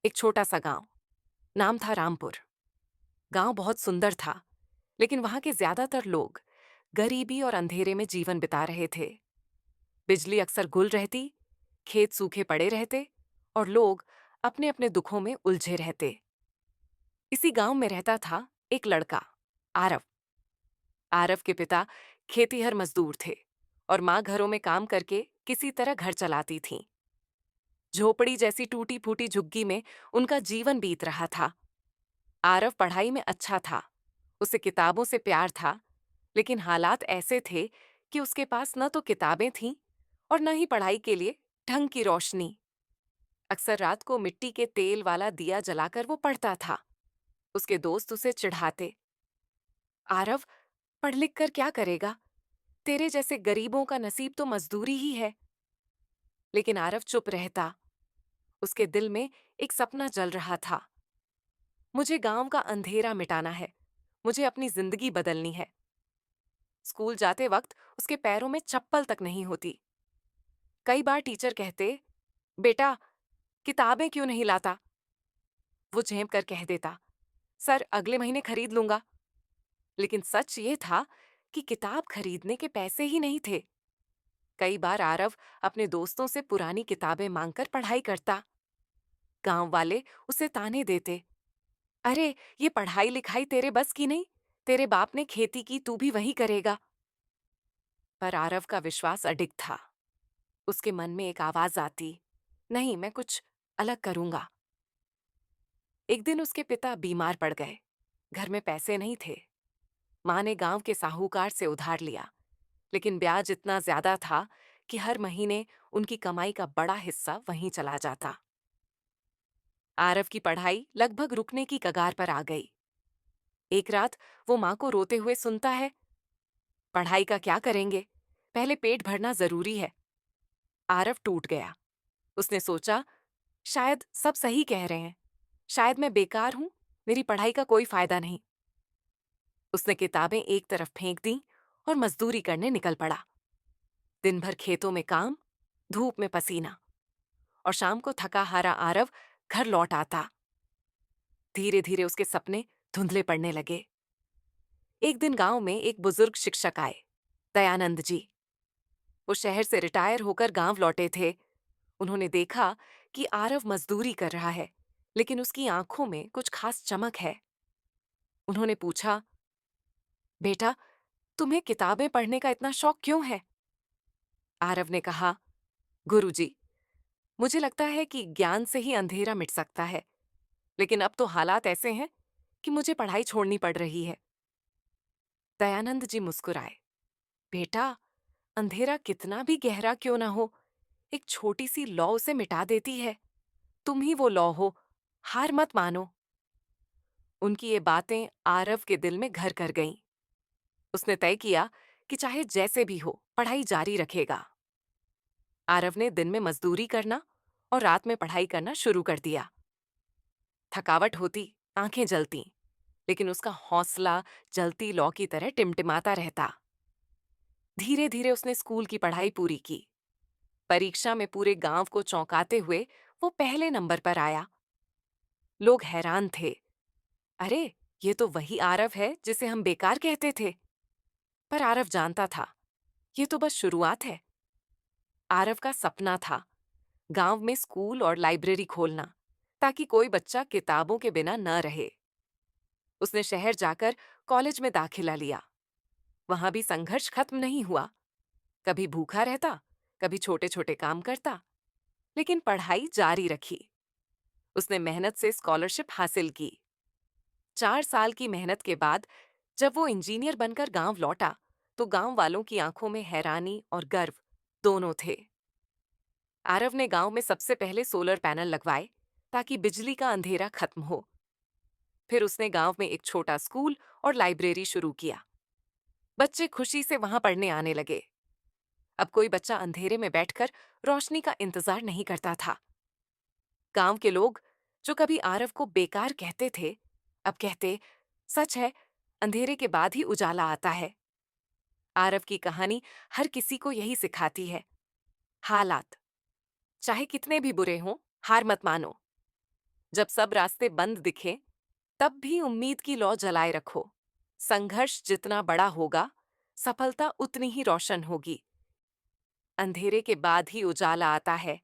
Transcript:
एक छोटा सा गांव। नाम था रामपुर। गांव बहुत सुंदर था, लेकिन वहां के ज्यादातर लोग गरीबी और अंधेरे में जीवन बिता रहे थे। बिजली अक्सर गुल रहती, खेत सूखे पड़े रहते और लोग अपने अपने दुखों में उलझे रहते। इसी गांव में रहता था एक लड़का, आरव। आरव के पिता खेतीहर मजदूर थे और माँ घरों में काम करके किसी तरह घर चलाती थीं। झोपड़ी जैसी टूटी फूटी झुग्गी में उनका जीवन बीत रहा था। आरव पढ़ाई में अच्छा था, उसे किताबों से प्यार था, लेकिन हालात ऐसे थे कि उसके पास न तो किताबें थीं और न ही पढ़ाई के लिए ढंग की रोशनी। अक्सर रात को मिट्टी के तेल वाला दिया जलाकर वो पढ़ता था। उसके दोस्त उसे चिढ़ाते, आरव, पढ़ लिख कर क्या करेगा? तेरे जैसे गरीबों का नसीब तो मजदूरी ही है। लेकिन आरव चुप रहता। उसके दिल में एक सपना जल रहा था। मुझे गांव का अंधेरा मिटाना है, मुझे अपनी जिंदगी बदलनी है। स्कूल जाते वक्त उसके पैरों में चप्पल तक नहीं होती। कई बार टीचर कहते, बेटा, किताबें क्यों नहीं लाता? वो झेप कर कह देता, सर, अगले महीने खरीद लूंगा। लेकिन सच ये था कि किताब खरीदने के पैसे ही नहीं थे। कई बार आरव अपने दोस्तों से पुरानी किताबें मांगकर पढ़ाई करता। गांव वाले उसे ताने देते, अरे, ये पढ़ाई लिखाई तेरे बस की नहीं, तेरे बाप ने खेती की, तू भी वही करेगा। पर आरव का विश्वास अडिग था। उसके मन में एक आवाज आती, नहीं, मैं कुछ अलग करूंगा। एक दिन उसके पिता बीमार पड़ गए। घर में पैसे नहीं थे। माँ ने गांव के साहूकार से उधार लिया, लेकिन ब्याज इतना ज्यादा था कि हर महीने उनकी कमाई का बड़ा हिस्सा वहीं चला जाता। आरव की पढ़ाई लगभग रुकने की कगार पर आ गई। एक रात वो माँ को रोते हुए सुनता है, पढ़ाई का क्या करेंगे, पहले पेट भरना जरूरी है। आरव टूट गया। उसने सोचा, शायद सब सही कह रहे हैं, शायद मैं बेकार हूं, मेरी पढ़ाई का कोई फायदा नहीं। उसने किताबें एक तरफ फेंक दी और मजदूरी करने निकल पड़ा। दिन भर खेतों में काम, धूप में पसीना, और शाम को थका हारा आरव घर लौट आता। धीरे धीरे उसके सपने धुंधले पड़ने लगे। एक दिन गांव में एक बुजुर्ग शिक्षक आए, दयानंद जी। वो शहर से रिटायर होकर गांव लौटे थे। उन्होंने देखा कि आरव मजदूरी कर रहा है, लेकिन उसकी आंखों में कुछ खास चमक है। उन्होंने पूछा, बेटा, तुम्हें किताबें पढ़ने का इतना शौक क्यों है? आरव ने कहा, गुरुजी, मुझे लगता है कि ज्ञान से ही अंधेरा मिट सकता है, लेकिन अब तो हालात ऐसे हैं कि मुझे पढ़ाई छोड़नी पड़ रही है। दयानंद जी मुस्कुराए, बेटा, अंधेरा कितना भी गहरा क्यों ना हो, एक छोटी सी लौ उसे मिटा देती है। तुम ही वो लौ हो, हार मत मानो। उनकी ये बातें आरव के दिल में घर कर गईं। उसने तय किया कि चाहे जैसे भी हो, पढ़ाई जारी रखेगा। आरव ने दिन में मजदूरी करना और रात में पढ़ाई करना शुरू कर दिया। थकावट होती, आंखें जलती, लेकिन उसका हौसला जलती लौ की तरह टिमटिमाता रहता। धीरे धीरे उसने स्कूल की पढ़ाई पूरी की। परीक्षा में पूरे गांव को चौंकाते हुए वो पहले नंबर पर आया। लोग हैरान थे, अरे, ये तो वही आरव है जिसे हम बेकार कहते थे। पर आरव जानता था, ये तो बस शुरुआत है। आरव का सपना था गांव में स्कूल और लाइब्रेरी खोलना, ताकि कोई बच्चा किताबों के बिना न रहे। उसने शहर जाकर कॉलेज में दाखिला लिया। वहां भी संघर्ष खत्म नहीं हुआ। कभी भूखा रहता, कभी छोटे छोटे काम करता, लेकिन पढ़ाई जारी रखी। उसने मेहनत से स्कॉलरशिप हासिल की। 4 साल की मेहनत के बाद जब वो इंजीनियर बनकर गांव लौटा, तो गांव वालों की आंखों में हैरानी और गर्व दोनों थे। आरव ने गांव में सबसे पहले सोलर पैनल लगवाए, ताकि बिजली का अंधेरा खत्म हो। फिर उसने गांव में एक छोटा स्कूल और लाइब्रेरी शुरू किया। बच्चे खुशी से वहां पढ़ने आने लगे। अब कोई बच्चा अंधेरे में बैठकर रोशनी का इंतजार नहीं करता था। गांव के लोग, जो कभी आरव को बेकार कहते थे, अब कहते, सच है, अंधेरे के बाद ही उजाला आता है। आरव की कहानी हर किसी को यही सिखाती है, हालात चाहे कितने भी बुरे हों, हार मत मानो। जब सब रास्ते बंद दिखें, तब भी उम्मीद की लौ जलाए रखो। संघर्ष जितना बड़ा होगा, सफलता उतनी ही रोशन होगी। अंधेरे के बाद ही उजाला आता है,